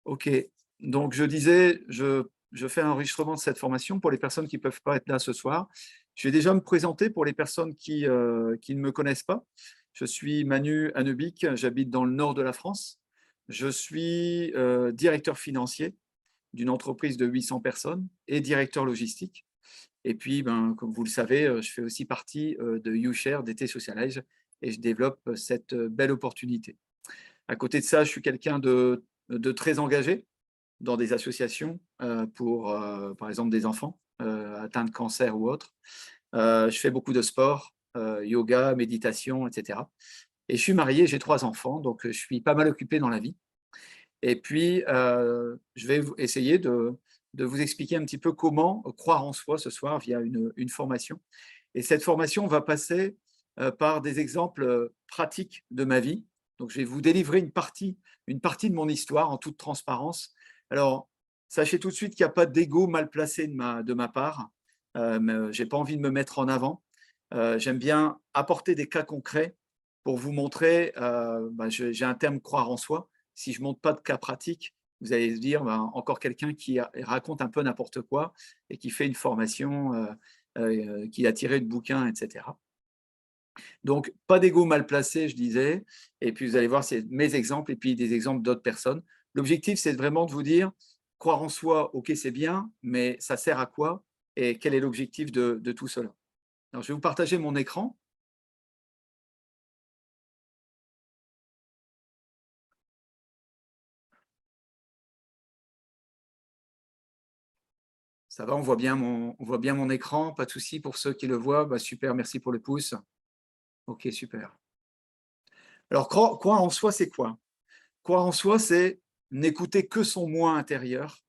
Ok, donc je disais, je fais un enregistrement de cette formation pour les personnes qui ne peuvent pas être là ce soir. Je vais déjà me présenter pour les personnes qui ne me connaissent pas. Je suis Manu Anebic, j'habite dans le nord de la France. Je suis directeur financier d'une entreprise de 800 personnes et directeur logistique. Et puis, ben, comme vous le savez, je fais aussi partie de YouShare, d'été Socialize, et je développe cette belle opportunité. À côté de ça, je suis quelqu'un de très engagé dans des associations pour, par exemple, des enfants atteints de cancer ou autres. Je fais beaucoup de sport, yoga, méditation, etc. Et je suis marié, j'ai 3 enfants, donc je suis pas mal occupé dans la vie. Et puis, je vais essayer de vous expliquer un petit peu comment croire en soi ce soir via une formation. Et cette formation va passer par des exemples pratiques de ma vie. Donc, je vais vous délivrer une partie de mon histoire en toute transparence. Alors, sachez tout de suite qu'il n'y a pas d'ego mal placé de ma part. Je n'ai pas envie de me mettre en avant. J'aime bien apporter des cas concrets pour vous montrer, j'ai un terme croire en soi. Si je ne montre pas de cas pratique, vous allez se dire, ben, encore quelqu'un qui raconte un peu n'importe quoi et qui fait une formation qu'il a tirée de bouquins, etc. Donc, pas d'ego mal placé, je disais. Et puis, vous allez voir, c'est mes exemples et puis des exemples d'autres personnes. L'objectif, c'est vraiment de vous dire, croire en soi, ok, c'est bien, mais ça sert à quoi et quel est l'objectif de tout cela. Alors, je vais vous partager mon écran. Ça va, on voit bien mon écran, pas de souci pour ceux qui le voient. Bah, super, merci pour le pouce. Ok, super. Alors, croire en soi, c'est quoi? Croire en soi, c'est n'écouter que son moi intérieur.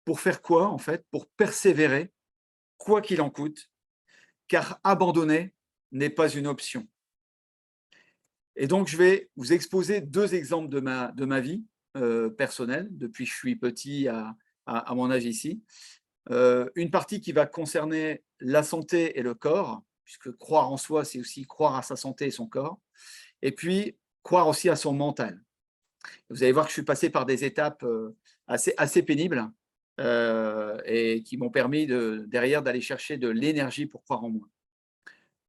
Pour faire quoi, en fait? Pour persévérer, quoi qu'il en coûte, car abandonner n'est pas une option. Et donc, je vais vous exposer 2 exemples de ma vie personnelle, depuis que je suis petit à mon âge ici. Une partie qui va concerner la santé et le corps, puisque croire en soi, c'est aussi croire à sa santé et son corps. Et puis, croire aussi à son mental. Vous allez voir que je suis passé par des étapes assez pénibles et qui m'ont permis derrière d'aller chercher de l'énergie pour croire en moi.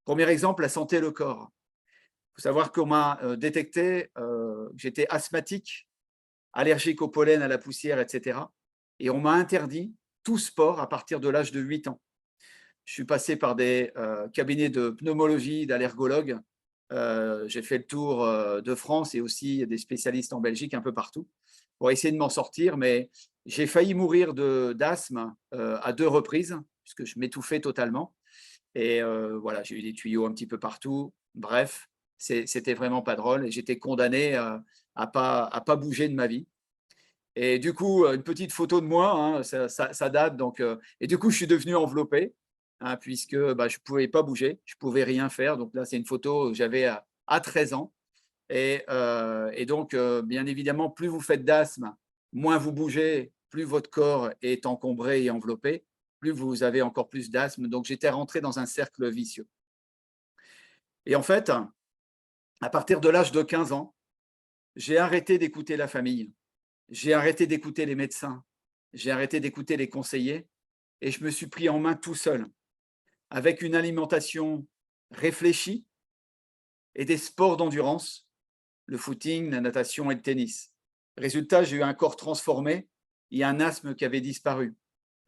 Premier exemple, la santé et le corps. Il faut savoir qu'on m'a détecté que j'étais asthmatique, allergique au pollen, à la poussière, etc. Et on m'a interdit tout sport à partir de l'âge de 8 ans. Je suis passé par des cabinets de pneumologie, d'allergologues. J'ai fait le tour de France et aussi des spécialistes en Belgique, un peu partout, pour essayer de m'en sortir. Mais j'ai failli mourir d'asthme à 2 reprises, puisque je m'étouffais totalement. Et voilà, j'ai eu des tuyaux un petit peu partout. Bref, c'était vraiment pas drôle. Et j'étais condamné à pas bouger de ma vie. Et du coup, une petite photo de moi, hein, ça date. Donc, et du coup, je suis devenu enveloppé, hein, puisque bah, je ne pouvais pas bouger, je ne pouvais rien faire. Donc là, c'est une photo que j'avais à 13 ans. Et donc, bien évidemment, plus vous faites d'asthme, moins vous bougez, plus votre corps est encombré et enveloppé, plus vous avez encore plus d'asthme. Donc, j'étais rentré dans un cercle vicieux. Et en fait, à partir de l'âge de 15 ans, j'ai arrêté d'écouter la famille. J'ai arrêté d'écouter les médecins, j'ai arrêté d'écouter les conseillers et je me suis pris en main tout seul, avec une alimentation réfléchie et des sports d'endurance, le footing, la natation et le tennis. Résultat, j'ai eu un corps transformé et un asthme qui avait disparu.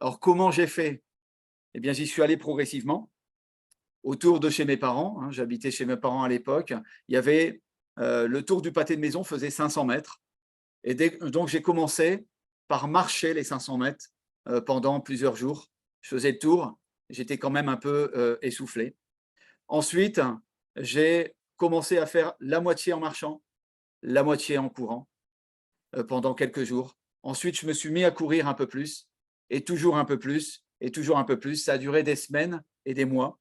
Alors, comment j'ai fait? Eh bien, j'y suis allé progressivement autour de chez mes parents. Hein, j'habitais chez mes parents à l'époque. Il y avait le tour du pâté de maison faisait 500 mètres. Et donc, j'ai commencé par marcher les 500 mètres pendant plusieurs jours. Je faisais le tour, j'étais quand même un peu essoufflé. Ensuite, j'ai commencé à faire la moitié en marchant, la moitié en courant pendant quelques jours. Ensuite, je me suis mis à courir un peu plus, et toujours un peu plus, et toujours un peu plus. Ça a duré des semaines et des mois,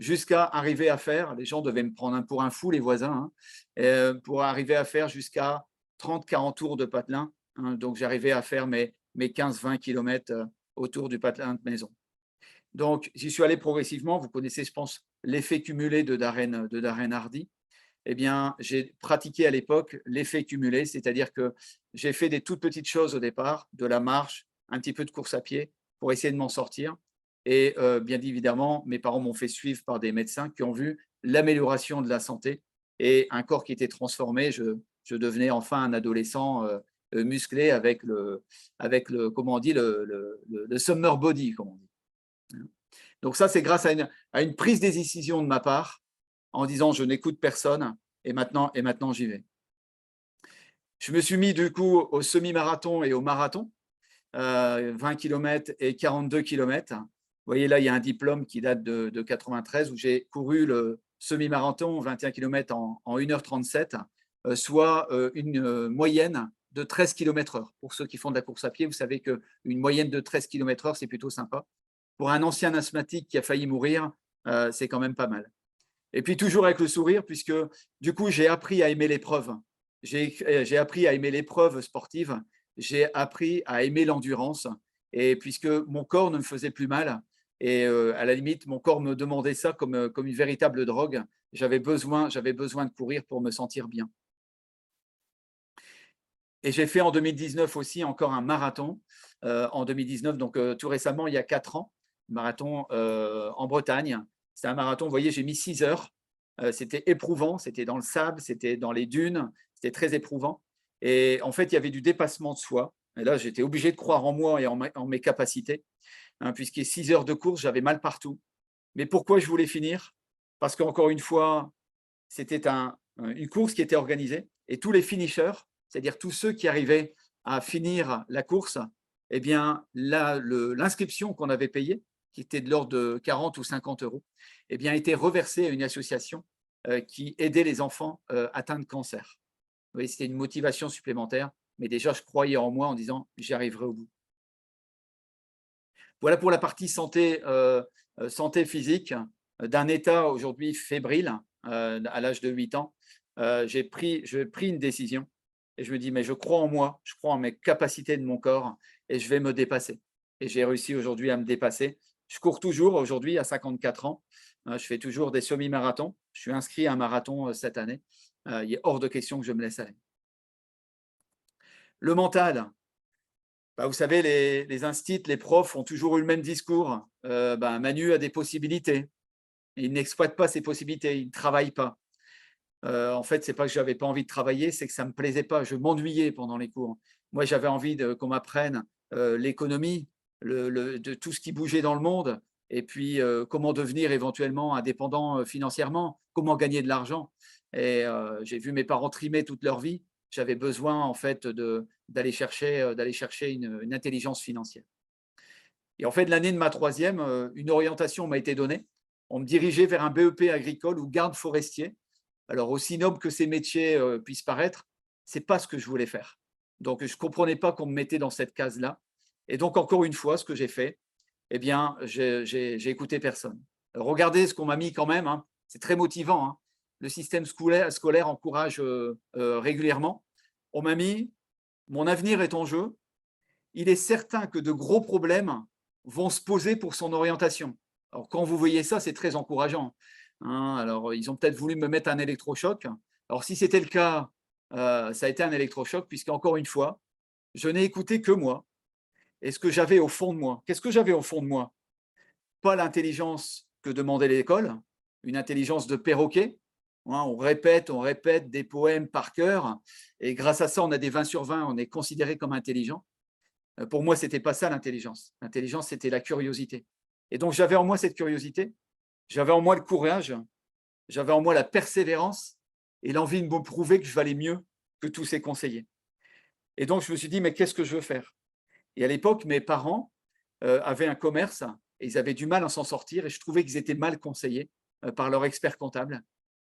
jusqu'à arriver à faire, les gens devaient me prendre pour un fou, les voisins, hein, pour arriver à faire jusqu'à 30-40 tours de patelin. Hein, donc, j'arrivais à faire mes 15-20 kilomètres autour du patelin de maison. Donc, j'y suis allé progressivement. Vous connaissez, je pense, l'effet cumulé de Darren Hardy. eh bien, j'ai pratiqué à l'époque l'effet cumulé, c'est-à-dire que j'ai fait des toutes petites choses au départ, de la marche, un petit peu de course à pied pour essayer de m'en sortir. Et bien évidemment, mes parents m'ont fait suivre par des médecins qui ont vu l'amélioration de la santé et un corps qui était transformé. Je devenais enfin un adolescent musclé avec le comment on dit, le summer body, comme on dit. Donc ça, c'est grâce à une prise de décision de ma part en disant je n'écoute personne et maintenant j'y vais. Je me suis mis du coup au semi-marathon et au marathon, 20 km et 42 km. Vous voyez là, il y a un diplôme qui date de 93 où j'ai couru le semi-marathon 21 km en 1h37, soit une moyenne de 13 km/h. Pour ceux qui font de la course à pied, vous savez qu'une moyenne de 13 km/h, c'est plutôt sympa. Pour un ancien asthmatique qui a failli mourir, c'est quand même pas mal. Et puis toujours avec le sourire, puisque du coup, j'ai appris à aimer l'épreuve. J'ai appris à aimer l'épreuve sportive, j'ai appris à aimer l'endurance, et puisque mon corps ne me faisait plus mal, et à la limite, mon corps me demandait ça comme une véritable drogue, j'avais besoin de courir pour me sentir bien. Et j'ai fait en 2019 aussi encore un marathon, en 2019, donc tout récemment, il y a 4 ans, marathon en Bretagne. C'est un marathon, vous voyez, j'ai mis 6 heures. C'était éprouvant, c'était dans le sable, c'était dans les dunes, c'était très éprouvant. Et en fait, il y avait du dépassement de soi. Et là, j'étais obligé de croire en moi et en mes capacités, hein, puisqu'il y a 6 heures de course, j'avais mal partout. Mais pourquoi je voulais finir? Parce qu'encore une fois, c'était une course qui était organisée et tous les finishers, c'est-à-dire tous ceux qui arrivaient à finir la course, eh bien, l'inscription qu'on avait payée, qui était de l'ordre de 40 ou 50 euros, eh bien, était reversée à une association qui aidait les enfants atteints de cancer. Vous voyez, c'était une motivation supplémentaire, mais déjà, je croyais en moi en disant j'y arriverai au bout. Voilà pour la partie santé physique, d'un état aujourd'hui fébrile à l'âge de 8 ans. J'ai pris une décision et je me dis mais je crois en moi, je crois en mes capacités de mon corps et je vais me dépasser. Et j'ai réussi aujourd'hui à me dépasser. Je cours toujours aujourd'hui à 54 ans. Je fais toujours des semi-marathons. Je suis inscrit à un marathon cette année. Il est hors de question que je me laisse aller. Le mental, bah, vous savez, les instits, les profs ont toujours eu le même discours. Manu a des possibilités. Il n'exploite pas ses possibilités, il ne travaille pas. En fait, ce n'est pas que je n'avais pas envie de travailler, c'est que ça ne me plaisait pas. Je m'ennuyais pendant les cours. Moi, j'avais envie qu'on m'apprenne l'économie, de tout ce qui bougeait dans le monde, et puis comment devenir éventuellement indépendant financièrement, comment gagner de l'argent. Et j'ai vu mes parents trimer toute leur vie. J'avais besoin en fait d'aller chercher une intelligence financière. Et en fait, l'année de ma troisième, une orientation m'a été donnée. On me dirigeait vers un BEP agricole ou garde forestier. Alors, aussi noble que ces métiers puissent paraître, ce n'est pas ce que je voulais faire. Donc, je ne comprenais pas qu'on me mettait dans cette case-là. Et donc, encore une fois, ce que j'ai fait, eh bien, j'ai écouté personne. Regardez ce qu'on m'a mis quand même, hein. C'est très motivant, hein. Le système scolaire encourage régulièrement. On m'a mis, mon avenir est en jeu. Il est certain que de gros problèmes vont se poser pour son orientation. Alors, quand vous voyez ça, c'est très encourageant, hein. Alors, ils ont peut-être voulu me mettre un électrochoc. Alors, si c'était le cas, ça a été un électrochoc, puisqu'encore une fois, je n'ai écouté que moi et ce que j'avais au fond de moi. Qu'est-ce que j'avais au fond de moi? Pas l'intelligence que demandait l'école, une intelligence de perroquet. Hein, on répète des poèmes par cœur, et grâce à ça, on a des 20 sur 20, on est considéré comme intelligent. Pour moi, ce n'était pas ça l'intelligence. L'intelligence, c'était la curiosité. Et donc, j'avais en moi cette curiosité, j'avais en moi le courage, j'avais en moi la persévérance et l'envie de me prouver que je valais mieux que tous ces conseillers. Et donc, je me suis dit, mais qu'est-ce que je veux faire? Et à l'époque, mes parents avaient un commerce et ils avaient du mal à s'en sortir et je trouvais qu'ils étaient mal conseillés par leur expert comptable.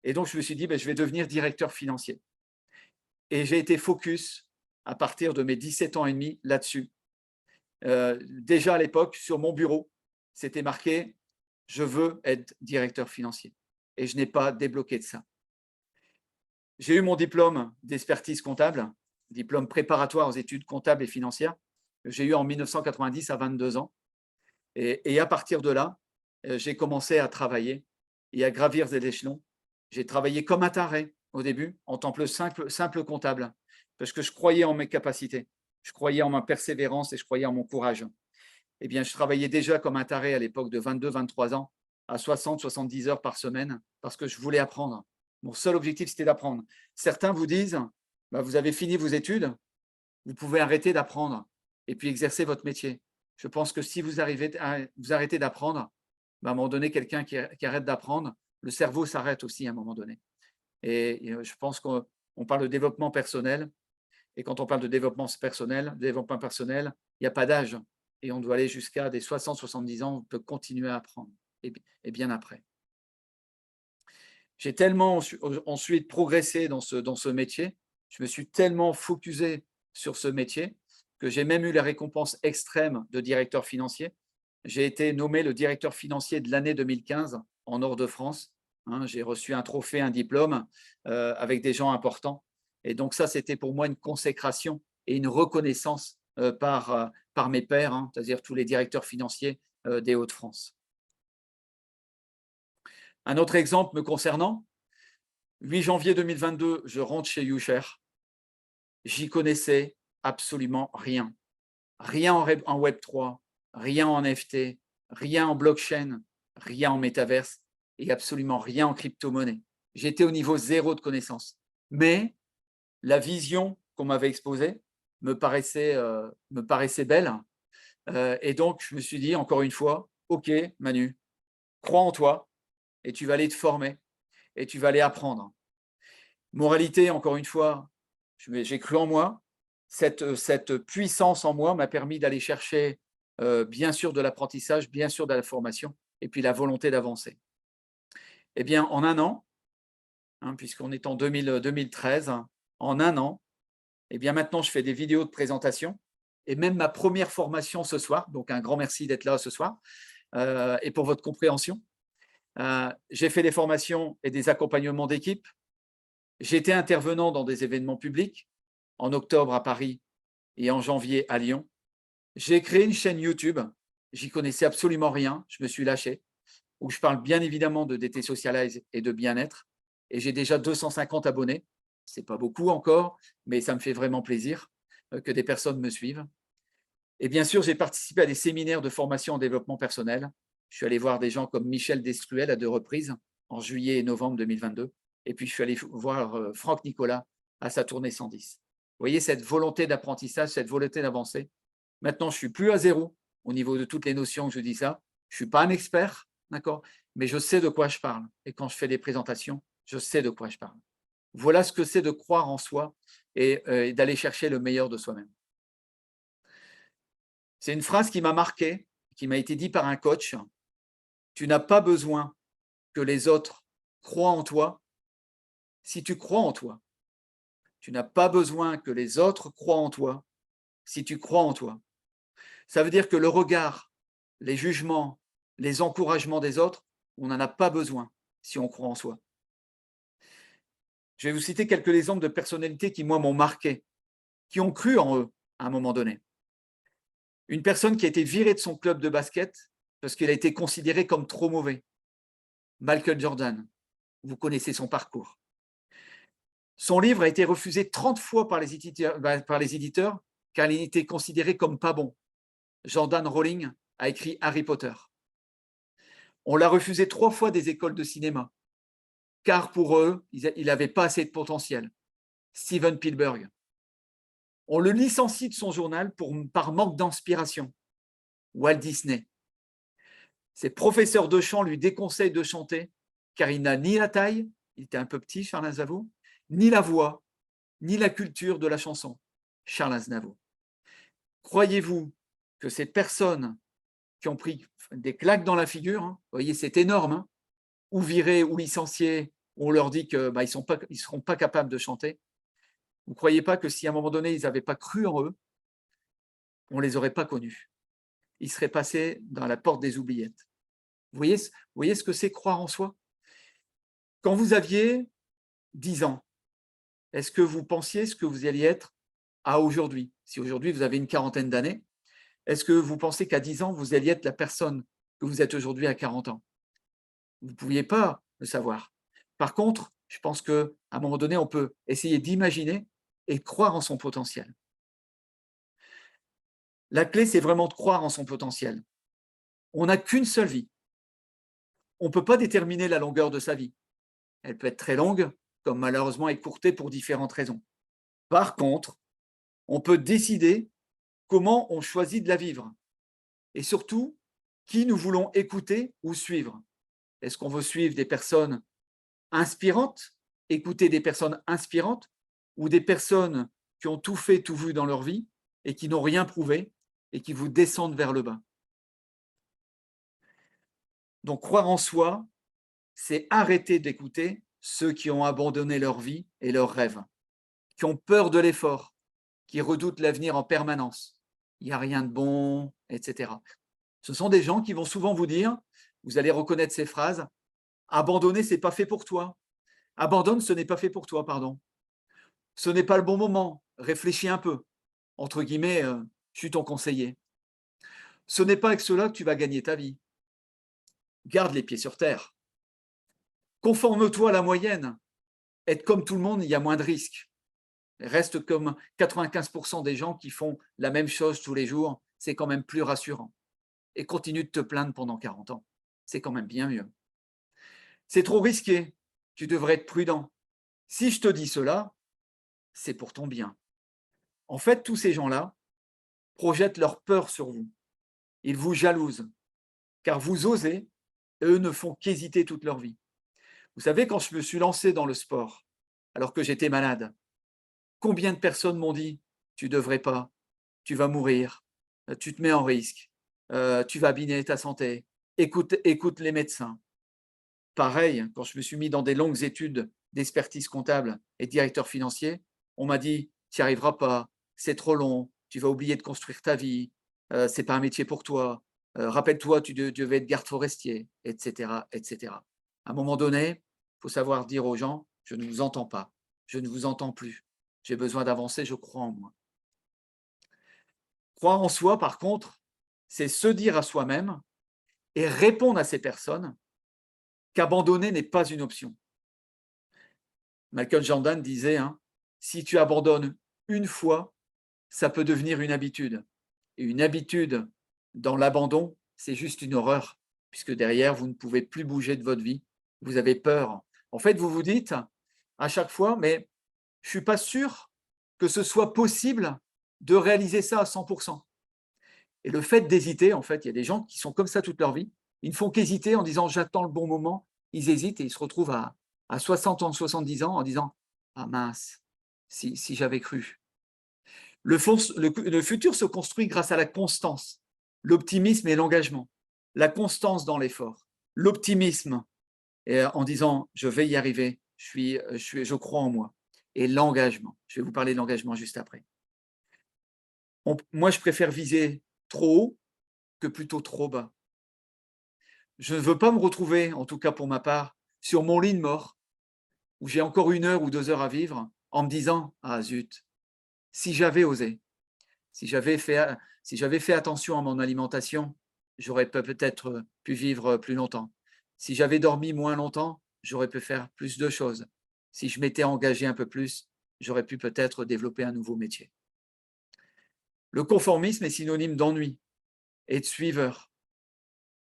Et donc, je me suis dit, je vais devenir directeur financier. Et j'ai été focus à partir de mes 17 ans et demi là-dessus. Déjà à l'époque, sur mon bureau, c'était marqué « Je veux être directeur financier ». Et je n'ai pas débloqué de ça. J'ai eu mon diplôme d'expertise comptable, diplôme préparatoire aux études comptables et financières. J'ai eu en 1990 à 22 ans. Et à partir de là, j'ai commencé à travailler et à gravir les échelons. J'ai travaillé comme un taré. au début, en tant que simple comptable, parce que je croyais en mes capacités, je croyais en ma persévérance et je croyais en mon courage. Eh bien, je travaillais déjà comme un taré à l'époque de 22-23 ans, à 60-70 heures par semaine, parce que je voulais apprendre. Mon seul objectif, c'était d'apprendre. Certains vous disent, bah, vous avez fini vos études, vous pouvez arrêter d'apprendre et puis exercer votre métier. Je pense que si vous arrêtez d'apprendre, bah, à un moment donné, quelqu'un qui arrête d'apprendre, le cerveau s'arrête aussi à un moment donné. Et je pense qu'on parle de développement personnel. Et quand on parle de développement personnel, il n'y a pas d'âge. Et on doit aller jusqu'à des 60-70 ans, on peut continuer à apprendre, et bien après. J'ai tellement ensuite progressé dans ce métier, je me suis tellement focusé sur ce métier que j'ai même eu la récompense extrême de directeur financier. J'ai été nommé le directeur financier de l'année 2015 en Nord-de-France. J'ai reçu un trophée, un diplôme avec des gens importants. Et donc ça, c'était pour moi une consécration et une reconnaissance par mes pairs, c'est-à-dire tous les directeurs financiers des Hauts-de-France. Un autre exemple me concernant, 8 janvier 2022, je rentre chez YouShare. J'y connaissais absolument rien. Rien en Web3, rien en NFT, rien en blockchain, rien en métaverse et absolument rien en crypto-monnaie. J'étais au niveau zéro de connaissance. Mais la vision qu'on m'avait exposée me paraissait belle. Et donc, je me suis dit, encore une fois, OK, Manu, crois en toi et tu vas aller te former et tu vas aller apprendre. Moralité, encore une fois, j'ai cru en moi. Cette puissance en moi m'a permis d'aller chercher, bien sûr, de l'apprentissage, bien sûr, de la formation et puis la volonté d'avancer. Eh bien, en un an, puisqu'on est en 2013, en un an, eh bien, maintenant, je fais des vidéos de présentation et même ma première formation ce soir. Donc, un grand merci d'être là ce soir et pour votre compréhension. J'ai fait des formations et des accompagnements d'équipe. J'étais intervenant dans des événements publics, en octobre à Paris et en janvier à Lyon. J'ai créé une chaîne YouTube, j'y connaissais absolument rien, je me suis lâché, où je parle bien évidemment de DT Socialize et de bien-être. Et j'ai déjà 250 abonnés. Ce n'est pas beaucoup encore, mais ça me fait vraiment plaisir que des personnes me suivent. Et bien sûr, j'ai participé à des séminaires de formation en développement personnel. Je suis allé voir des gens comme Michel Destruel à 2 reprises, en juillet et novembre 2022. Et puis, je suis allé voir Franck Nicolas à sa tournée 110. Vous voyez cette volonté d'apprentissage, cette volonté d'avancer. Maintenant, je ne suis plus à zéro au niveau de toutes les notions que je dis ça. Je ne suis pas un expert, d'accord, mais je sais de quoi je parle. Et quand je fais des présentations, je sais de quoi je parle. Voilà ce que c'est de croire en soi et d'aller chercher le meilleur de soi-même. C'est une phrase qui m'a marqué, qui m'a été dite par un coach. Tu n'as pas besoin que les autres croient en toi si tu crois en toi. Tu n'as pas besoin que les autres croient en toi si tu crois en toi. Ça veut dire que le regard, les jugements, les encouragements des autres, on n'en a pas besoin si on croit en soi. Je vais vous citer quelques exemples de personnalités qui, moi, m'ont marqué, qui ont cru en eux à un moment donné. Une personne qui a été virée de son club de basket parce qu'il a été considéré comme trop mauvais. Michael Jordan, vous connaissez son parcours. Son livre a été refusé 30 fois par les éditeurs car il était considéré comme pas bon. Jordan Rowling a écrit Harry Potter. On l'a refusé 3 fois des écoles de cinéma car pour eux, il n'avait pas assez de potentiel. Steven Spielberg. On le licencie de son journal par manque d'inspiration. Walt Disney. Ses professeurs de chant lui déconseillent de chanter car il n'a ni la taille, il était un peu petit, Charles Aznavour, ni la voix, ni la culture de la chanson, Charles Aznavour. Croyez-vous que ces personnes qui ont pris des claques dans la figure, vous voyez, c'est énorme, ou virés ou licenciés, on leur dit qu'ils ne seront pas capables de chanter. Vous ne croyez pas que si à un moment donné, ils n'avaient pas cru en eux, on ne les aurait pas connus. Ils seraient passés dans la porte des oubliettes. Vous voyez ce que c'est croire en soi? Quand vous aviez 10 ans, est-ce que vous pensiez ce que vous alliez être à aujourd'hui? Si aujourd'hui, vous avez une quarantaine d'années, est-ce que vous pensez qu'à 10 ans, vous alliez être la personne que vous êtes aujourd'hui à 40 ans? Vous ne pouviez pas le savoir. Par contre, Je pense qu'à un moment donné, on peut essayer d'imaginer et de croire en son potentiel. La clé, c'est vraiment de croire en son potentiel. On n'a qu'une seule vie. On ne peut pas déterminer la longueur de sa vie. Elle peut être très longue, comme malheureusement écourtée pour différentes raisons. Par contre, on peut décider comment on choisit de la vivre et surtout qui nous voulons écouter ou suivre. Est-ce qu'on veut suivre des personnes inspirantes, écouter des personnes inspirantes ou des personnes qui ont tout fait, tout vu dans leur vie et qui n'ont rien prouvé et qui vous descendent vers le bas? Donc croire en soi, c'est arrêter d'écouter ceux qui ont abandonné leur vie et leurs rêves, qui ont peur de l'effort, qui redoutent l'avenir en permanence. Il n'y a rien de bon, etc. Ce sont des gens qui vont souvent vous dire, vous allez reconnaître ces phrases, abandonner, ce n'est pas fait pour toi. Abandonne, ce n'est pas fait pour toi, pardon. Ce n'est pas le bon moment, réfléchis un peu. Entre guillemets, je suis ton conseiller. Ce n'est pas avec cela que tu vas gagner ta vie. Garde les pieds sur terre. Conforme-toi à la moyenne. Être comme tout le monde, il y a moins de risques. Reste comme 95% des gens qui font la même chose tous les jours, c'est quand même plus rassurant. Et continue de te plaindre pendant 40 ans. C'est quand même bien mieux. C'est trop risqué. Tu devrais être prudent. Si je te dis cela, c'est pour ton bien. En fait, tous ces gens-là projettent leur peur sur vous. Ils vous jalousent, car vous osez, et eux ne font qu'hésiter toute leur vie. Vous savez, quand je me suis lancé dans le sport, alors que j'étais malade, combien de personnes m'ont dit « tu ne devrais pas, tu vas mourir, tu te mets en risque, tu vas abîmer ta santé, écoute les médecins ». Pareil, quand je me suis mis dans des longues études d'expertise comptable et directeur financier, on m'a dit « tu n'y arriveras pas, c'est trop long, tu vas oublier de construire ta vie, ce n'est pas un métier pour toi, rappelle-toi, tu devais être garde forestier, etc., etc. » À un moment donné, il faut savoir dire aux gens « je ne vous entends pas, je ne vous entends plus, j'ai besoin d'avancer, je crois en moi ». Croire en soi, par contre, c'est se dire à soi-même et répondre à ces personnes qu'abandonner n'est pas une option. Michael Jordan disait, hein, si tu abandonnes une fois, ça peut devenir une habitude. Et une habitude dans l'abandon, c'est juste une horreur, puisque derrière, vous ne pouvez plus bouger de votre vie. Vous avez peur. En fait, vous vous dites à chaque fois, mais je ne suis pas sûr que ce soit possible de réaliser ça à 100%. Et le fait d'hésiter, en fait, il y a des gens qui sont comme ça toute leur vie. Ils ne font qu'hésiter en disant j'attends le bon moment. Ils hésitent et ils se retrouvent à 60 ans, 70 ans en disant ah mince, si j'avais cru. Le futur se construit grâce à la constance, l'optimisme et l'engagement. La constance dans l'effort, l'optimisme en disant je vais y arriver, je crois en moi. Et l'engagement. Je vais vous parler de l'engagement juste après. Moi, je préfère viser trop haut que plutôt trop bas. Je ne veux pas me retrouver, en tout cas pour ma part, sur mon lit de mort, où j'ai encore 1 heure ou 2 heures à vivre, en me disant « Ah zut, si j'avais osé, si j'avais fait attention à mon alimentation, j'aurais peut-être pu vivre plus longtemps. Si j'avais dormi moins longtemps, j'aurais pu faire plus de choses. Si je m'étais engagé un peu plus, j'aurais pu peut-être développer un nouveau métier. » Le conformisme est synonyme d'ennui et de suiveur.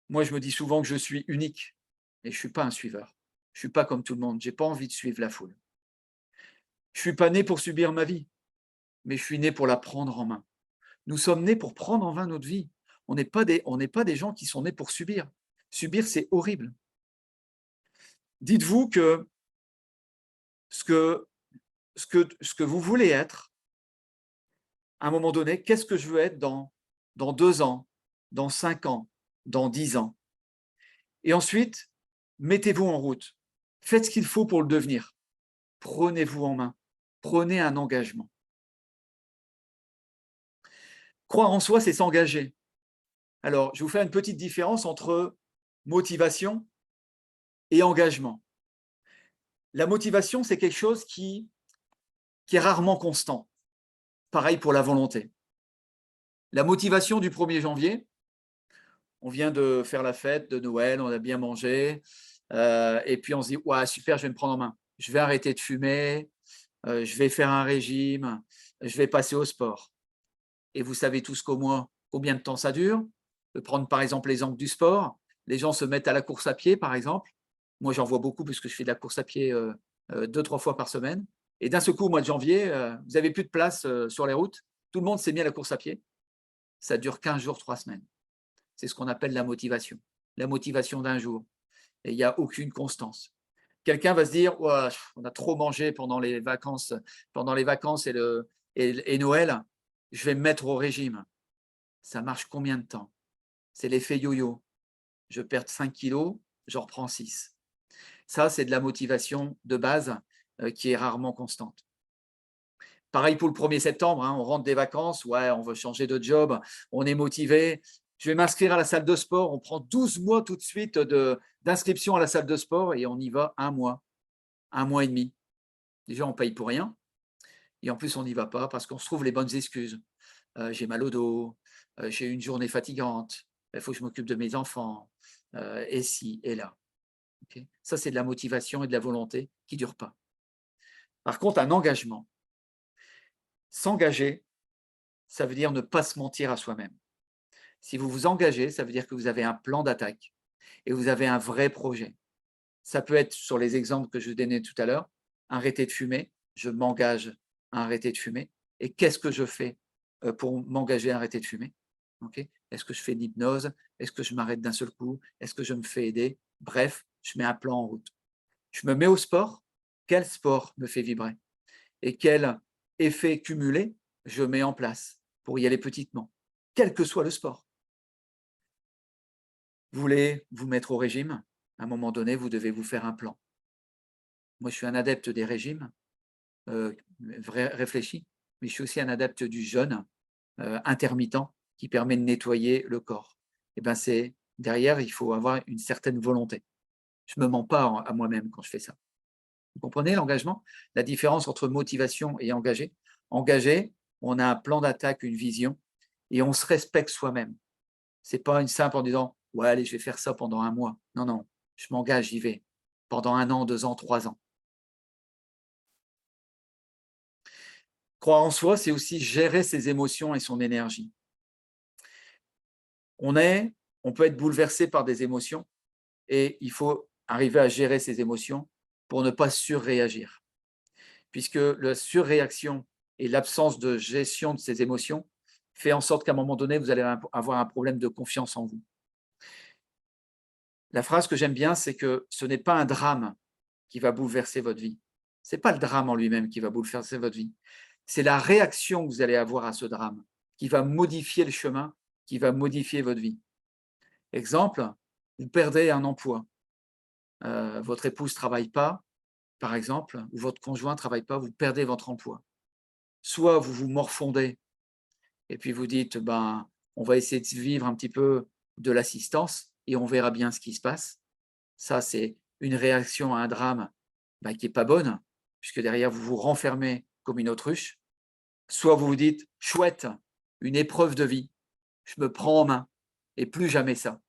Moi, je me dis souvent que je suis unique, et je ne suis pas un suiveur. Je ne suis pas comme tout le monde, je n'ai pas envie de suivre la foule. Je ne suis pas né pour subir ma vie, mais je suis né pour la prendre en main. Nous sommes nés pour prendre en main notre vie. On n'est pas des gens qui sont nés pour subir. Subir, c'est horrible. Dites-vous que ce que vous voulez être, à un moment donné, qu'est-ce que je veux être dans 2 ans, dans 5 ans, dans 10 ans? Et ensuite, mettez-vous en route. Faites ce qu'il faut pour le devenir. Prenez-vous en main. Prenez un engagement. Croire en soi, c'est s'engager. Alors, je vais vous faire une petite différence entre motivation et engagement. La motivation, c'est quelque chose qui est rarement constant. Pareil pour la volonté. La motivation du 1er janvier, on vient de faire la fête de Noël, on a bien mangé, et puis on se dit « Ouais, super, je vais me prendre en main. je vais arrêter de fumer, je vais faire un régime, je vais passer au sport. Et vous savez tous qu'au moins combien de temps ça dure. Je vais prendre par exemple l'exemple du sport. Les gens se mettent à la course à pied, par exemple. Moi, j'en vois beaucoup puisque je fais de la course à pied 2-3 fois par semaine. Et d'un seul coup, au mois de janvier, vous n'avez plus de place sur les routes. Tout le monde s'est mis à la course à pied. Ça dure 15 jours, 3 semaines. C'est ce qu'on appelle la motivation. La motivation d'un jour. Et il n'y a aucune constance. Quelqu'un va se dire ouais, on a trop mangé pendant les vacances et Noël, je vais me mettre au régime. Ça marche combien de temps? C'est l'effet yo-yo. Je perds 5 kilos, j'en reprends 6. Ça, c'est de la motivation de base qui est rarement constante. Pareil pour le 1er septembre, hein, on rentre des vacances, ouais, on veut changer de job, on est motivé. Je vais m'inscrire à la salle de sport, on prend 12 mois tout de suite d'inscription à la salle de sport et on y va un mois et demi. Déjà, on paye pour rien et en plus, on n'y va pas parce qu'on se trouve les bonnes excuses. J'ai mal au dos, j'ai eu une journée fatigante, il faut que je m'occupe de mes enfants, et ci et là. Okay, ça, c'est de la motivation et de la volonté qui ne dure pas. Par contre, un engagement, s'engager, ça veut dire ne pas se mentir à soi-même. Si vous vous engagez, ça veut dire que vous avez un plan d'attaque et vous avez un vrai projet. Ça peut être sur les exemples que je donnais tout à l'heure, arrêter de fumer, je m'engage à arrêter de fumer. Et qu'est-ce que je fais pour m'engager à arrêter de fumer? Okay, est-ce que je fais de l'hypnose? Est-ce que je m'arrête d'un seul coup? Est-ce que je me fais aider? Bref, je mets un plan en route. Je me mets au sport. Quel sport me fait vibrer? Et quel effet cumulé je mets en place pour y aller petitement, quel que soit le sport? Vous voulez vous mettre au régime? À un moment donné, vous devez vous faire un plan. Moi, je suis un adepte des régimes, réfléchis, mais je suis aussi un adepte du jeûne intermittent qui permet de nettoyer le corps. Et ben c'est derrière, il faut avoir une certaine volonté. Je ne me mens pas à moi-même quand je fais ça. Vous comprenez l'engagement? La différence entre motivation et engagé. Engagé, on a un plan d'attaque, une vision, et on se respecte soi-même. C'est pas une simple en disant ouais, allez, je vais faire ça pendant un mois. Non, non, je m'engage, j'y vais. Pendant 1 an, 2 ans, 3 ans. Croire en soi, c'est aussi gérer ses émotions et son énergie. On peut être bouleversé par des émotions et il faut arriver à gérer ses émotions pour ne pas surréagir. Puisque la surréaction et l'absence de gestion de ses émotions fait en sorte qu'à un moment donné, vous allez avoir un problème de confiance en vous. La phrase que j'aime bien, c'est que ce n'est pas un drame qui va bouleverser votre vie. Ce n'est pas le drame en lui-même qui va bouleverser votre vie. C'est la réaction que vous allez avoir à ce drame qui va modifier le chemin, qui va modifier votre vie. Exemple, vous perdez un emploi. Votre épouse ne travaille pas, par exemple, ou votre conjoint ne travaille pas, vous perdez votre emploi. Soit vous vous morfondez et puis vous dites, ben, on va essayer de vivre un petit peu de l'assistance et on verra bien ce qui se passe. Ça, c'est une réaction à un drame qui n'est pas bonne, puisque derrière, vous vous renfermez comme une autruche. Soit vous vous dites, chouette, une épreuve de vie, je me prends en main, et plus jamais ça.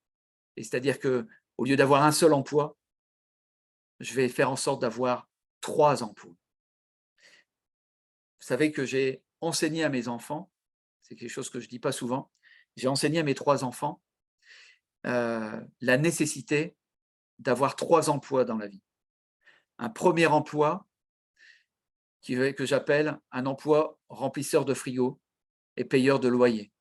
Et c'est-à-dire que au lieu d'avoir un seul emploi, je vais faire en sorte d'avoir 3 emplois. Vous savez que j'ai enseigné à mes enfants, c'est quelque chose que je ne dis pas souvent, j'ai enseigné à mes 3 enfants la nécessité d'avoir 3 emplois dans la vie. Un premier emploi que j'appelle un emploi remplisseur de frigo et payeur de loyer.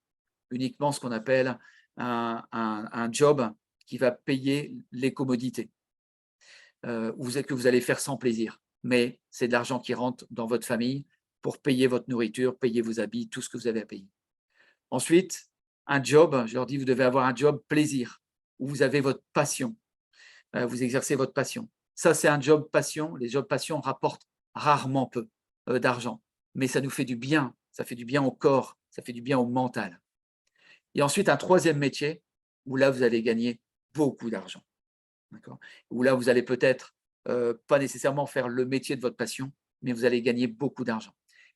Uniquement ce qu'on appelle un job qui va payer les commodités, que vous allez faire sans plaisir. Mais c'est de l'argent qui rentre dans votre famille pour payer votre nourriture, payer vos habits, tout ce que vous avez à payer. Ensuite, un job, je leur dis, vous devez avoir un job plaisir, où vous avez votre passion, vous exercez votre passion. Ça, c'est un job passion. Les jobs passion rapportent rarement peu d'argent, mais ça nous fait du bien. Ça fait du bien au corps, ça fait du bien au mental. Et ensuite, un troisième métier où là, vous allez gagner beaucoup d'argent. Où là, vous allez peut-être pas nécessairement faire le métier de votre passion, mais vous allez gagner beaucoup d'argent.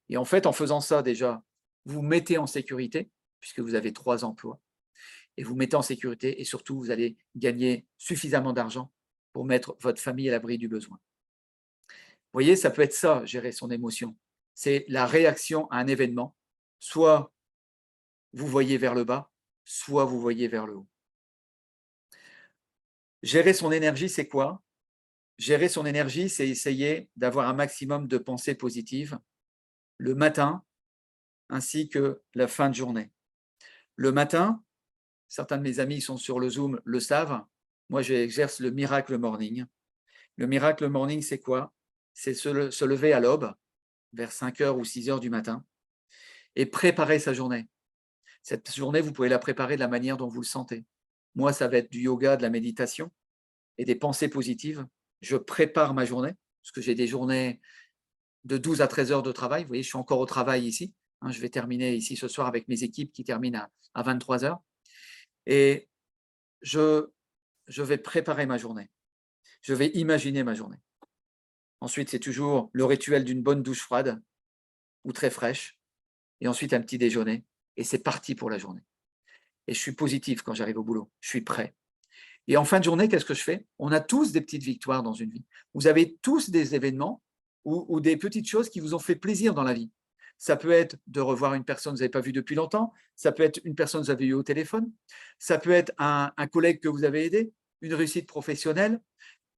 Et en fait, en faisant ça, déjà, vous mettez en sécurité, puisque vous avez 3 emplois, et vous mettez en sécurité, et surtout, vous allez gagner suffisamment d'argent pour mettre votre famille à l'abri du besoin. voyez, ça peut être ça, gérer son émotion. C'est la réaction à un événement. Soit vous voyez vers le bas, soit vous voyez vers le haut. Gérer son énergie, c'est quoi? Gérer son énergie, c'est essayer d'avoir un maximum de pensées positives le matin ainsi que la fin de journée. Le matin, certains de mes amis sont sur le Zoom le savent, moi j'exerce le miracle morning. Le miracle morning, c'est quoi? C'est se lever à l'aube, vers 5 heures ou 6 heures du matin, et préparer sa journée. Cette journée, vous pouvez la préparer de la manière dont vous le sentez. Moi, ça va être du yoga, de la méditation et des pensées positives. Je prépare ma journée, parce que j'ai des journées de 12 à 13 heures de travail. Vous voyez, je suis encore au travail ici. Je vais terminer ici ce soir avec mes équipes qui terminent à 23 heures. Et je vais préparer ma journée. Je vais imaginer ma journée. Ensuite, c'est toujours le rituel d'une bonne douche froide ou très fraîche. Et ensuite, un petit déjeuner. Et c'est parti pour la journée. Et je suis positif quand j'arrive au boulot. Je suis prêt. Et en fin de journée, qu'est-ce que je fais? On a tous des petites victoires dans une vie. Vous avez tous des événements ou des petites choses qui vous ont fait plaisir dans la vie. Ça peut être de revoir une personne que vous n'avez pas vue depuis longtemps, ça peut être une personne que vous avez eue au téléphone, ça peut être un collègue que vous avez aidé, une réussite professionnelle,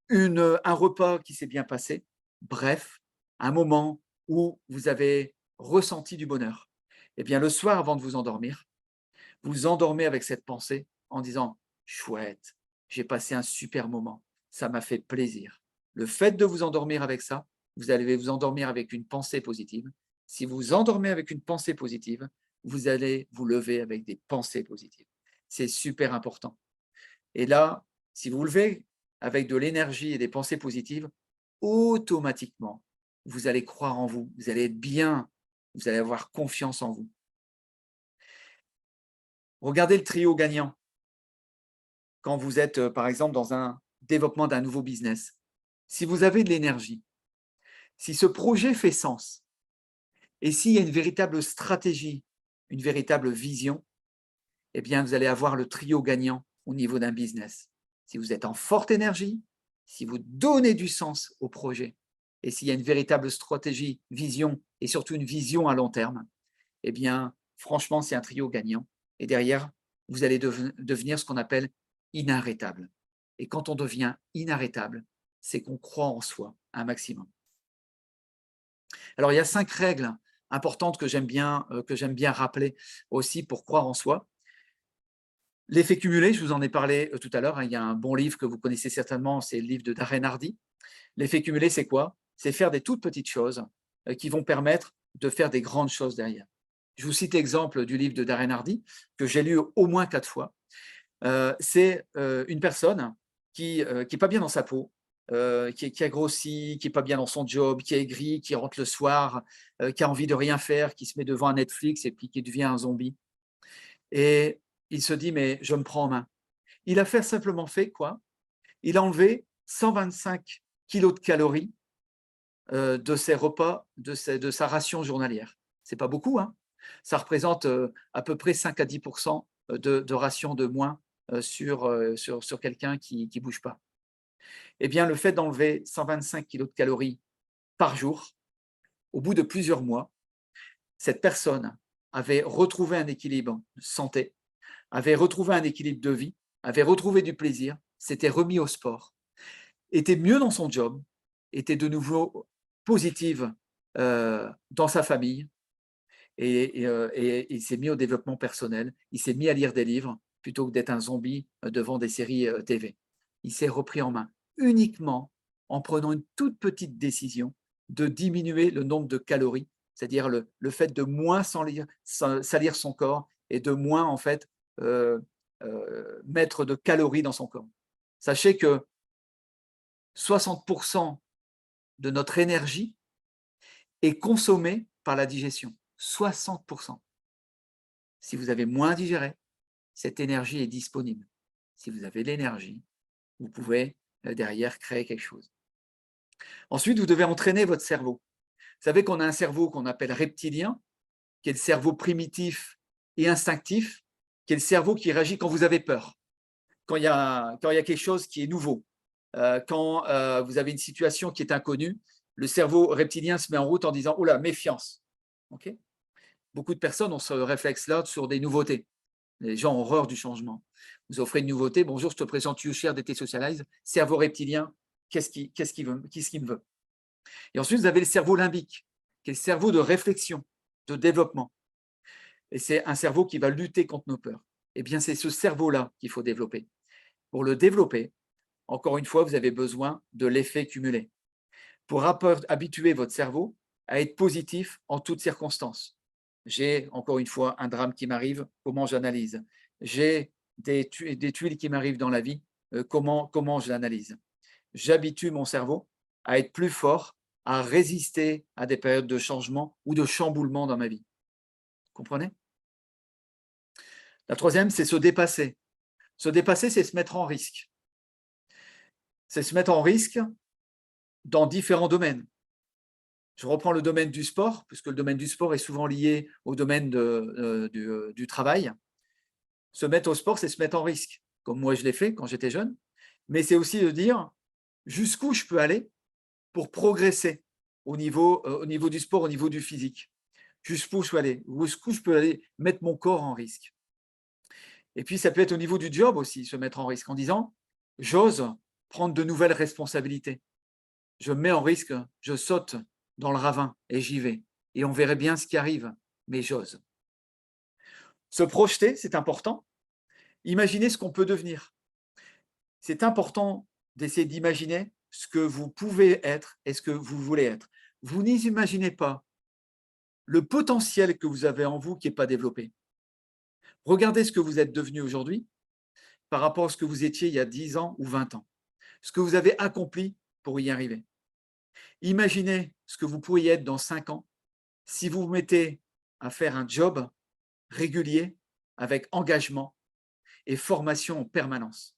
un repas qui s'est bien passé. Bref, un moment où vous avez ressenti du bonheur. Eh bien, le soir, avant de vous endormir, vous endormez avec cette pensée en disant « chouette, j'ai passé un super moment, ça m'a fait plaisir ». Le fait de vous endormir avec ça, vous allez vous endormir avec une pensée positive. Si vous vous endormez avec une pensée positive, vous allez vous lever avec des pensées positives. C'est super important. Et là, si vous vous levez avec de l'énergie et des pensées positives, automatiquement, vous allez croire en vous, vous allez être bien, vous allez avoir confiance en vous. Regardez le trio gagnant. Quand vous êtes, par exemple, dans un développement d'un nouveau business, si vous avez de l'énergie, si ce projet fait sens, et s'il y a une véritable stratégie, une véritable vision, eh bien, vous allez avoir le trio gagnant au niveau d'un business. Si vous êtes en forte énergie, si vous donnez du sens au projet, et s'il y a une véritable stratégie, vision, et surtout une vision à long terme, eh bien, franchement, c'est un trio gagnant. Et derrière, vous allez devenir ce qu'on appelle inarrêtable. Et quand on devient inarrêtable, c'est qu'on croit en soi un maximum. Alors, il y a 5 règles importantes que j'aime bien rappeler aussi pour croire en soi. L'effet cumulé, je vous en ai parlé tout à l'heure, il y a un bon livre que vous connaissez certainement, c'est le livre de Darren Hardy. L'effet cumulé, c'est quoi? C'est faire des toutes petites choses qui vont permettre de faire des grandes choses derrière. Je vous cite l'exemple du livre de Darren Hardy, que j'ai lu au moins 4 fois. C'est une personne qui n'est pas bien dans sa peau, qui a grossi, qui n'est pas bien dans son job, qui est aigri, qui rentre le soir, qui a envie de rien faire, qui se met devant un Netflix et puis qui devient un zombie. Et il se dit, mais je me prends en main. Il a simplement fait quoi? Il a enlevé 125 kilos de calories de ses repas, de sa ration journalière. C'est pas beaucoup, hein? Ça représente à peu près 5 à 10% de ration de moins sur quelqu'un qui ne bouge pas. Eh bien, le fait d'enlever 125 kilos de calories par jour, au bout de plusieurs mois, cette personne avait retrouvé un équilibre de santé, avait retrouvé un équilibre de vie, avait retrouvé du plaisir, s'était remis au sport, était mieux dans son job, était de nouveau positive dans sa famille et il s'est mis au développement personnel, il s'est mis à lire des livres plutôt que d'être un zombie devant des séries TV. Il s'est repris en main uniquement en prenant une toute petite décision de diminuer le nombre de calories, c'est-à-dire le fait de moins salir son corps et de moins en fait mettre de calories dans son corps. Sachez que 60% de notre énergie est consommée par la digestion. 60%. Si vous avez moins digéré, cette énergie est disponible. Si vous avez l'énergie, vous pouvez derrière créer quelque chose. Ensuite, vous devez entraîner votre cerveau. Vous savez qu'on a un cerveau qu'on appelle reptilien, qui est le cerveau primitif et instinctif, qui est le cerveau qui réagit quand vous avez peur, quand il y a quelque chose qui est nouveau, quand vous avez une situation qui est inconnue. le cerveau reptilien se met en route en disant « Oula, méfiance ». Beaucoup de personnes ont ce réflexe-là sur des nouveautés. Les gens ont horreur du changement. Vous offrez une nouveauté, bonjour, je te présente YouShare DT Socialize, cerveau reptilien, qu'est-ce qu'il me veut? Et ensuite, vous avez le cerveau limbique, qui est le cerveau de réflexion, de développement. Et c'est un cerveau qui va lutter contre nos peurs. Eh bien, c'est ce cerveau-là qu'il faut développer. Pour le développer, encore une fois, vous avez besoin de l'effet cumulé. Pour habituer votre cerveau à être positif en toutes circonstances. J'ai, encore une fois, un drame qui m'arrive, comment j'analyse? J'ai des tuiles qui m'arrivent dans la vie, comment je l'analyse? J'habitue mon cerveau à être plus fort, à résister à des périodes de changement ou de chamboulement dans ma vie. Vous comprenez? La troisième, c'est se dépasser. Se dépasser, c'est se mettre en risque. C'est se mettre en risque dans différents domaines. Je reprends le domaine du sport, puisque le domaine du sport est souvent lié au domaine du travail. Se mettre au sport, c'est se mettre en risque, comme moi je l'ai fait quand j'étais jeune, mais c'est aussi de dire jusqu'où je peux aller pour progresser au niveau du sport, au niveau du physique. Jusqu'où je peux aller, jusqu'où je peux aller mettre mon corps en risque. Et puis ça peut être au niveau du job aussi, se mettre en risque en disant j'ose prendre de nouvelles responsabilités. Je me mets en risque, je saute dans le ravin et j'y vais. Et on verrait bien ce qui arrive, mais j'ose. Se projeter, c'est important. Imaginez ce qu'on peut devenir. C'est important d'essayer d'imaginer ce que vous pouvez être et ce que vous voulez être. Vous n'imaginez pas le potentiel que vous avez en vous qui n'est pas développé. Regardez ce que vous êtes devenu aujourd'hui par rapport à ce que vous étiez il y a 10 ans ou 20 ans. Ce que vous avez accompli pour y arriver. Imaginez ce que vous pourriez être dans 5 ans si vous vous mettez à faire un job régulier avec engagement et formation en permanence.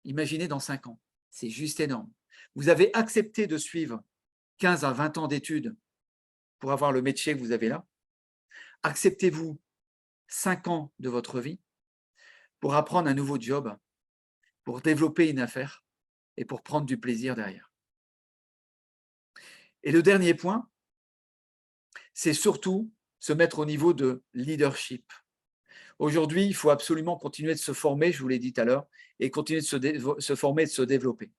Imaginez dans 5 ans, c'est juste énorme. Vous avez accepté de suivre 15 à 20 ans d'études pour avoir le métier que vous avez là. Acceptez-vous 5 ans de votre vie pour apprendre un nouveau job, pour développer une affaire et pour prendre du plaisir derrière. Et le dernier point, c'est surtout se mettre au niveau de leadership. Aujourd'hui, il faut absolument continuer de se former, je vous l'ai dit tout à l'heure, et continuer de se former et de se développer.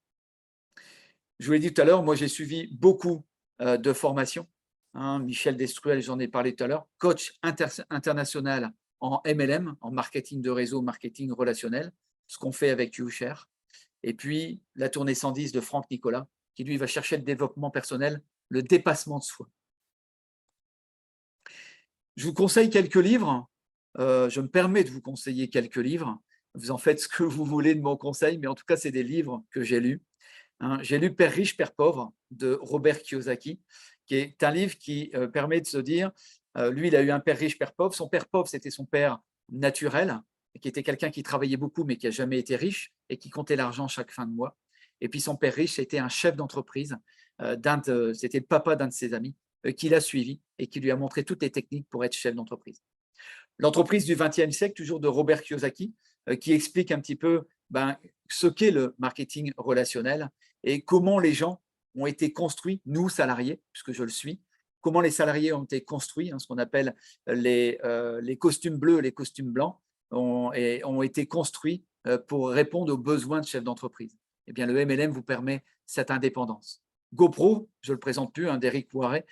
Je vous l'ai dit tout à l'heure, moi j'ai suivi beaucoup de formations. Michel Destruel, j'en ai parlé tout à l'heure, coach international en MLM, en marketing de réseau, marketing relationnel, ce qu'on fait avec YouShare. Et puis la tournée 110 de Franck Nicolas, qui lui va chercher le développement personnel, le dépassement de soi. Je vous conseille quelques livres. Je me permets de vous conseiller quelques livres. Vous en faites ce que vous voulez de mon conseil, mais en tout cas, c'est des livres que j'ai lus. J'ai lu Père riche, Père pauvre de Robert Kiyosaki, qui est un livre qui permet de se dire, lui, il a eu un père riche, père pauvre. Son père pauvre, c'était son père naturel, qui était quelqu'un qui travaillait beaucoup, mais qui n'a jamais été riche et qui comptait l'argent chaque fin de mois. Et puis son père riche, c'était un chef d'entreprise, c'était le papa d'un de ses amis, qui l'a suivi et qui lui a montré toutes les techniques pour être chef d'entreprise. L'entreprise du XXe siècle, toujours de Robert Kiyosaki, qui explique un petit peu ce qu'est le marketing relationnel et comment les gens ont été construits, nous salariés, puisque je le suis, comment les salariés ont été construits, ce qu'on appelle les costumes bleus, les costumes blancs, ont été construits pour répondre aux besoins de chefs d'entreprise. Eh bien, le MLM vous permet cette indépendance. GoPro, je ne le présente plus, d'Eric Poiret,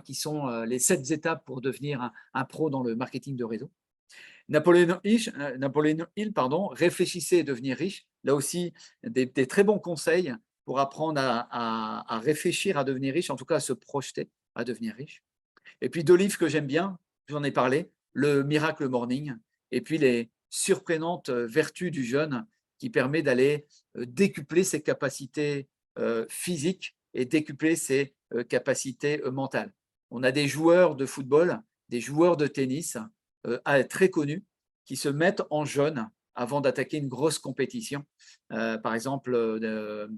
qui sont les 7 étapes pour devenir un pro dans le marketing de réseau. Napoléon Hill, réfléchissez et devenir riche. Là aussi, des très bons conseils pour apprendre à réfléchir à devenir riche, en tout cas à se projeter à devenir riche. Et puis 2 livres que j'aime bien, j'en ai parlé, le Miracle Morning, et puis les surprenantes vertus du jeûne qui permet d'aller décupler ses capacités physiques et décupler ses capacités mentales. On a des joueurs de football, des joueurs de tennis très connus qui se mettent en jeûne avant d'attaquer une grosse compétition. Par exemple,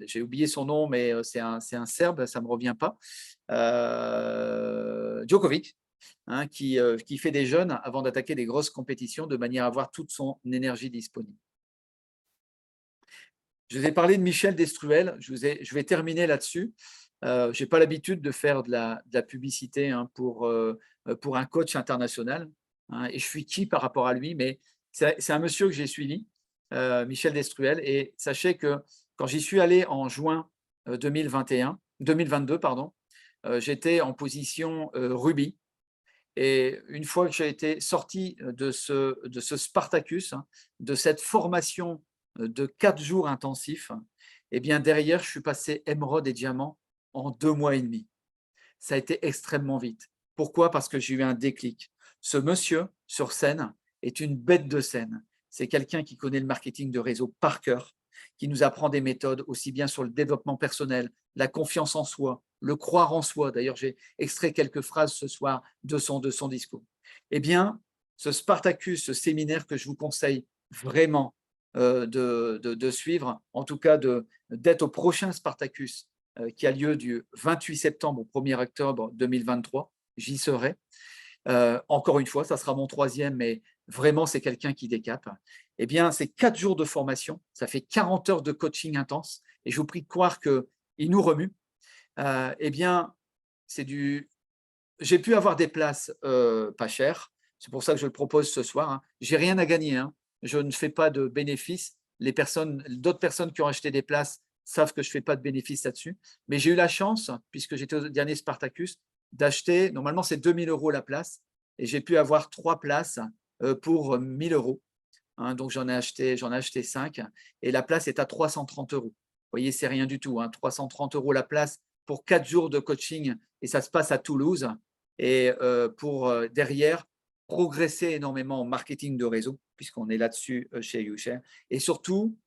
j'ai oublié son nom, mais c'est un Serbe, ça ne me revient pas. Djokovic, qui fait des jeûnes avant d'attaquer des grosses compétitions de manière à avoir toute son énergie disponible. Je vous ai parlé de Michel Destruel, je vais terminer là-dessus. Je n'ai pas l'habitude de faire de la publicité hein, pour un coach international. Hein, et je suis qui par rapport à lui, mais c'est un monsieur que j'ai suivi, Michel Destruel. Et sachez que quand j'y suis allé en juin 2022, pardon, j'étais en position Ruby. Et une fois que j'ai été sorti de ce Spartacus, hein, de cette formation de 4 jours intensifs, eh bien derrière, je suis passé émeraude et diamant en 2 mois et demi. Ça a été extrêmement vite. Pourquoi? Parce que j'ai eu un déclic. Ce monsieur sur scène est une bête de scène. C'est quelqu'un qui connaît le marketing de réseau par cœur, qui nous apprend des méthodes aussi bien sur le développement personnel, la confiance en soi, le croire en soi. D'ailleurs, j'ai extrait quelques phrases ce soir de son discours. Eh bien, ce Spartacus, ce séminaire que je vous conseille vraiment de suivre, en tout cas d'être au prochain Spartacus qui a lieu du 28 septembre au 1er octobre 2023. J'y serai. Encore une fois, ça sera mon 3e, mais vraiment, c'est quelqu'un qui décape. Eh bien, c'est 4 jours de formation, ça fait 40 heures de coaching intense, et je vous prie de croire qu'il nous remue. Eh bien, j'ai pu avoir des places pas chères, c'est pour ça que je le propose ce soir. Hein. Je n'ai rien à gagner, hein. Je ne fais pas de bénéfices. D'autres personnes qui ont acheté des places savent que je ne fais pas de bénéfices là-dessus. Mais j'ai eu la chance, puisque j'étais au dernier Spartacus, d'acheter, normalement c'est 2 000 € la place, et j'ai pu avoir 3 places pour 1 000 €. Hein, donc j'en ai acheté 5, et la place est à 330 €. Vous voyez, c'est rien du tout. Hein, 330 € la place pour 4 jours de coaching, et ça se passe à Toulouse. Et pour derrière progresser énormément en marketing de réseau, puisqu'on est là-dessus chez YouShare. Et surtout,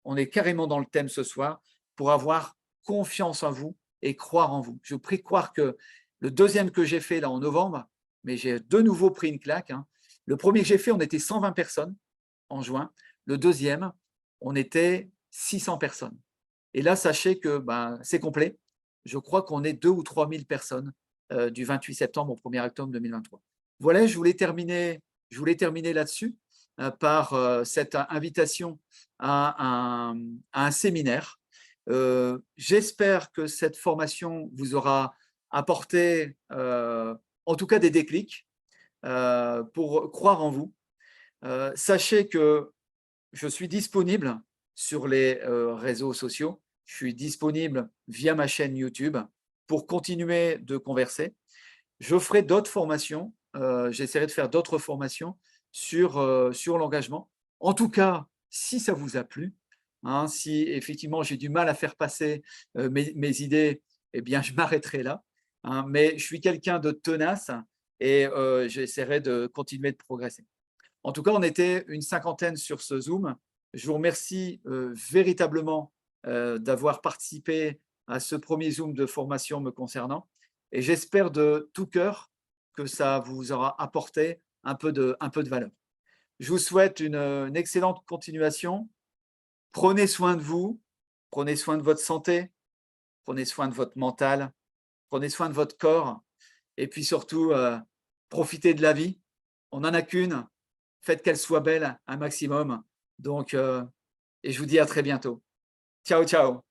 on est carrément dans le thème ce soir, pour avoir confiance en vous et croire en vous. Je vous prie de croire que le deuxième que j'ai fait là en novembre, mais j'ai de nouveau pris une claque. Hein. Le premier que j'ai fait, on était 120 personnes en juin. Le deuxième, on était 600 personnes. Et là, sachez que c'est complet. Je crois qu'on est 2 ou 3 000 personnes du 28 septembre au 1er octobre 2023. Voilà, je voulais terminer là-dessus par cette invitation à un séminaire. J'espère que cette formation vous aura apporté en tout cas des déclics pour croire en vous. Sachez que je suis disponible sur les réseaux sociaux. Je suis disponible via ma chaîne YouTube pour continuer de converser. Je ferai d'autres formations. J'essaierai de faire d'autres formations sur l'engagement. En tout cas, si ça vous a plu, hein, si effectivement j'ai du mal à faire passer mes idées, eh bien, je m'arrêterai là. Hein, mais je suis quelqu'un de tenace, et j'essaierai de continuer de progresser. En tout cas, on était une 50aine sur ce Zoom. Je vous remercie véritablement d'avoir participé à ce premier Zoom de formation me concernant, et j'espère de tout cœur que ça vous aura apporté un peu de valeur. Je vous souhaite une excellente continuation. Prenez soin de vous, prenez soin de votre santé, prenez soin de votre mental, prenez soin de votre corps, et puis surtout, profitez de la vie. On n'en a qu'une. Faites qu'elle soit belle un maximum. Donc, et je vous dis à très bientôt. Ciao, ciao.